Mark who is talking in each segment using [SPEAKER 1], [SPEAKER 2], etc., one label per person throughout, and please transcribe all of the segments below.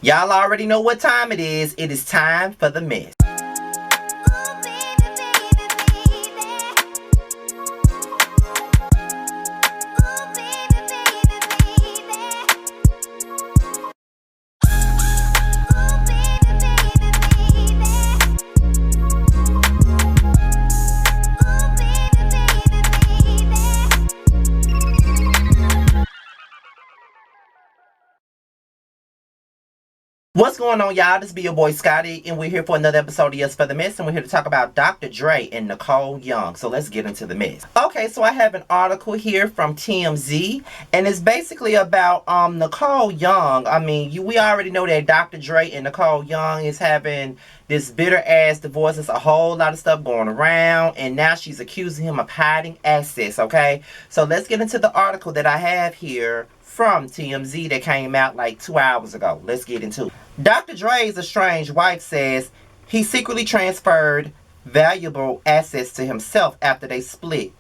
[SPEAKER 1] Y'all already know what time it is. It is time for the mess. What's going on, y'all? This be your boy Scotty, and we're here for another episode of Yassss for the Mess, and we're here to talk about Dr. Dre and Nicole Young. So let's get into the mess. Okay, so I have an article here from TMZ, and it's basically about Nicole Young. I mean, we already know that Dr. Dre and Nicole Young is having this bitter ass divorce. There's a whole lot of stuff going around, and now she's accusing him of hiding assets. Okay, so let's get into the article that I have here from TMZ that came out like 2 hours ago. Let's get into it. Dr. Dre's estranged wife says he secretly transferred valuable assets to himself after they split,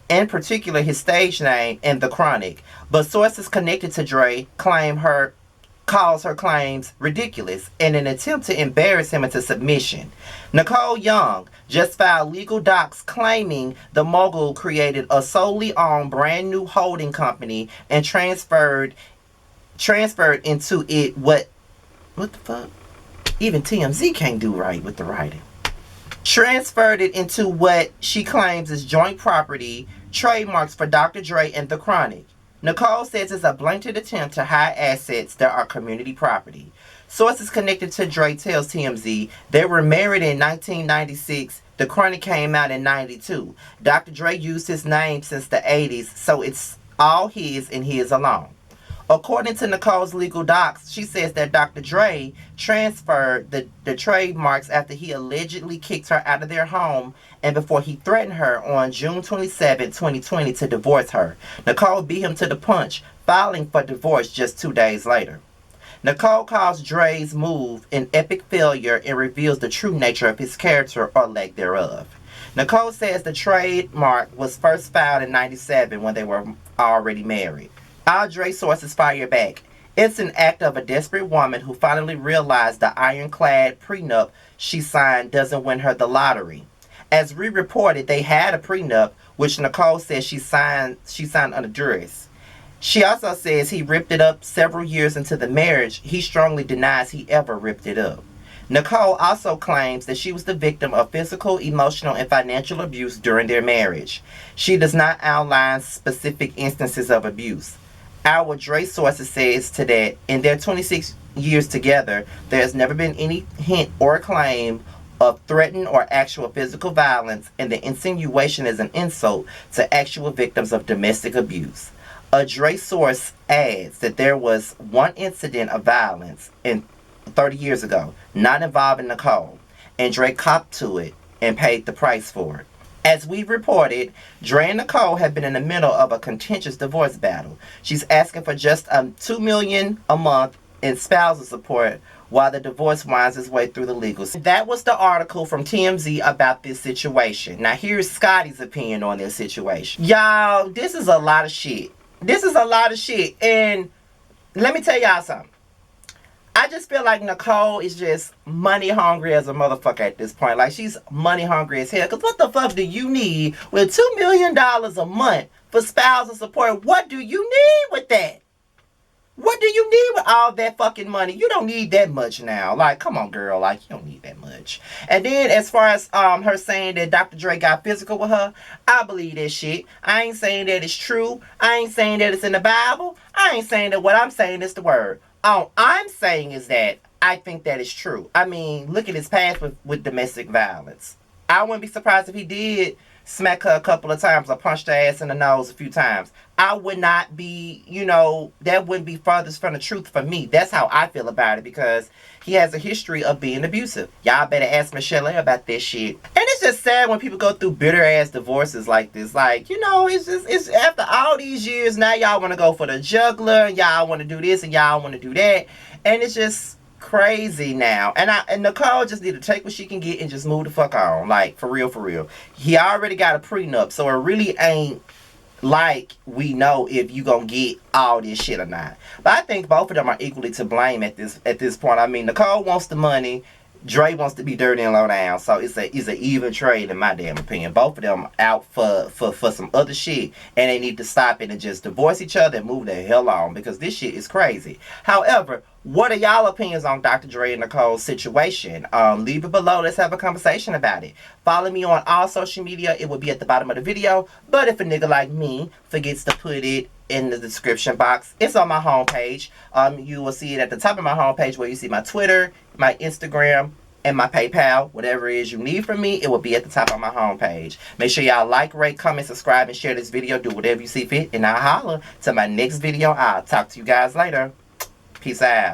[SPEAKER 1] in particular his stage name and The Chronic. But sources connected to Dre calls her claims ridiculous in an attempt to embarrass him into submission. Nicole Young just filed legal docs claiming the mogul created a solely owned brand new holding company and transferred into it what the fuck? Even TMZ can't do right with the writing. Transferred it into what she claims is joint property, trademarks for Dr. Dre and The Chronic. Nicole says it's a blatant attempt to hide assets that are community property. Sources connected to Dre tells TMZ they were married in 1996. The Chronic came out in 92. Dr. Dre used his name since the 80s, so it's all his and his alone. According to Nicole's legal docs, she says that Dr. Dre transferred the trademarks after he allegedly kicked her out of their home and before he threatened her on June 27, 2020 to divorce her. Nicole beat him to the punch, filing for divorce just 2 days later. Nicole calls Dre's move an epic failure and reveals the true nature of his character or lack thereof. Nicole says the trademark was first filed in 97 when they were already married. All Dre sources fire back. It's an act of a desperate woman who finally realized the ironclad prenup she signed doesn't win her the lottery. As we reported, they had a prenup, which Nicole says she signed under duress. She also says he ripped it up several years into the marriage. He strongly denies he ever ripped it up. Nicole also claims that she was the victim of physical, emotional, and financial abuse during their marriage. She does not outline specific instances of abuse. Our Dre sources says to that in their 26 years together, there has never been any hint or claim of threatened or actual physical violence, and the insinuation is an insult to actual victims of domestic abuse. A Dre source adds that there was one incident of violence 30 years ago, not involving Nicole, and Dre copped to it and paid the price for it. As we reported, Dre and Nicole have been in the middle of a contentious divorce battle. She's asking for just $2 million a month in spousal support while the divorce winds its way through the legals. That was the article from TMZ about this situation. Now here's Scotty's opinion on this situation. Y'all, this is a lot of shit. And let me tell y'all something. I just feel like Nicole is just money hungry as a motherfucker at this point. Like, she's money hungry as hell. Because what the fuck do you need with $2 million a month for spousal support? What do you need with that? What do you need with all that fucking money? You don't need that much now. Like, come on, girl. Like, you don't need that much. And then as far as her saying that Dr. Dre got physical with her, I believe that shit. I ain't saying that it's true. I ain't saying that it's in the Bible. I ain't saying that what I'm saying is the word. All I'm saying is that I think that is true. I mean, look at his past with domestic violence. I wouldn't be surprised if he did smack her a couple of times or punch her ass in the nose a few times. I would not be, that wouldn't be farthest from the truth for me. That's how I feel about it, because he has a history of being abusive. Y'all better ask Michelle about this shit. And it's just sad when people go through bitter ass divorces like this. Like, it's after all these years, now y'all want to go for the juggler, and y'all want to do this, and y'all want to do that. And it's just crazy now. And Nicole just need to take what she can get and just move the fuck on. Like, for real. He already got a prenup, so it really ain't like we know if you gonna get all this shit or not. But I think both of them are equally to blame at this point. I mean, Nicole wants the money. Dre wants to be dirty and low down, so it's a even trade in my damn opinion. Both of them out for some other shit, and they need to stop it and just divorce each other and move the hell on, because this shit is crazy. However, what are y'all opinions on Dr. Dre and Nicole's situation? Leave it below. Let's have a conversation about it. Follow me on all social media. It will be at the bottom of the video. But if a nigga like me forgets to put it in the description box, it's on my homepage. You will see it at the top of my homepage where you see my Twitter, my Instagram, and my PayPal. Whatever it is you need from me, it will be at the top of my homepage. Make sure y'all like, rate, comment, subscribe, and share this video. Do whatever you see fit. And I'll holler to my next video. I'll talk to you guys later. Peace out.